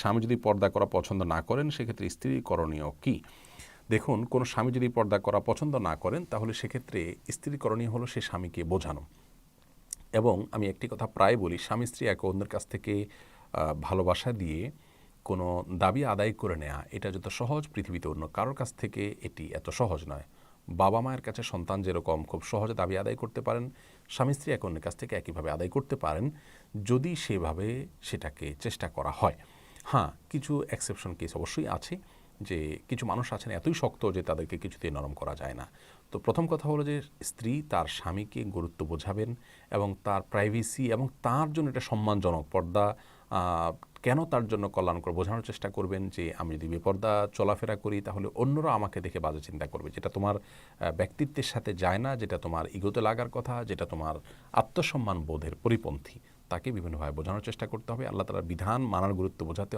স্বামী যদি পর্দা করা পছন্দ না করেন সেক্ষেত্রে স্ত্রীর করণীয় কী? দেখুন, কোনো স্বামী যদি পর্দা করা পছন্দ না করেন তাহলে সেক্ষেত্রে স্ত্রীর করণীয় হলো সে স্বামীকে বোঝানো। এবং আমি একটি কথা প্রায় বলি, স্বামী স্ত্রী একে অন্যের কাছ থেকে ভালোবাসা দিয়ে কোনো দাবি আদায় করে নেয়া এটা যত সহজ, পৃথিবীতে অন্য কারোর কাছ থেকে এটি এত সহজ নয়। বাবা মায়ের কাছে সন্তান যেরকম খুব সহজে দাবি আদায় করতে পারেন, স্বামী স্ত্রী একে অন্যের কাছ থেকে একইভাবে আদায় করতে পারেন যদি সেভাবে সেটাকে চেষ্টা করা হয়। হ্যাঁ, কিছু এক্সেপশন কেস অবশ্যই আছে, যে কিছু মানুষ আছেন এতই শক্ত যে তাদেরকে কিছুতেই নরম করা যায় না। তো প্রথম কথা হলো যে স্ত্রী তার স্বামীকে গুরুত্ব বোঝাবেন এবং তার প্রাইভেসি এবং তার জন্য এটা সম্মানজনক পর্দা কেন তার জন্য কল্যাণকর বোঝানোর চেষ্টা করবেন যে আমি যদি বেপর্দা চলাফেরা করি তাহলে অন্যরা আমাকে দেখে বাজে চিন্তা করবে, যেটা তোমার ব্যক্তিত্বের সাথে যায় না, যেটা তোমার ইগোতে লাগার কথা, যেটা তোমার আত্মসম্মান বোধের পরিপন্থী, তাকে বিভিন্নভাবে বোঝানোর চেষ্টা করতে হবে। আল্লাহ তাআলার বিধান মানার গুরুত্ব বোঝাতে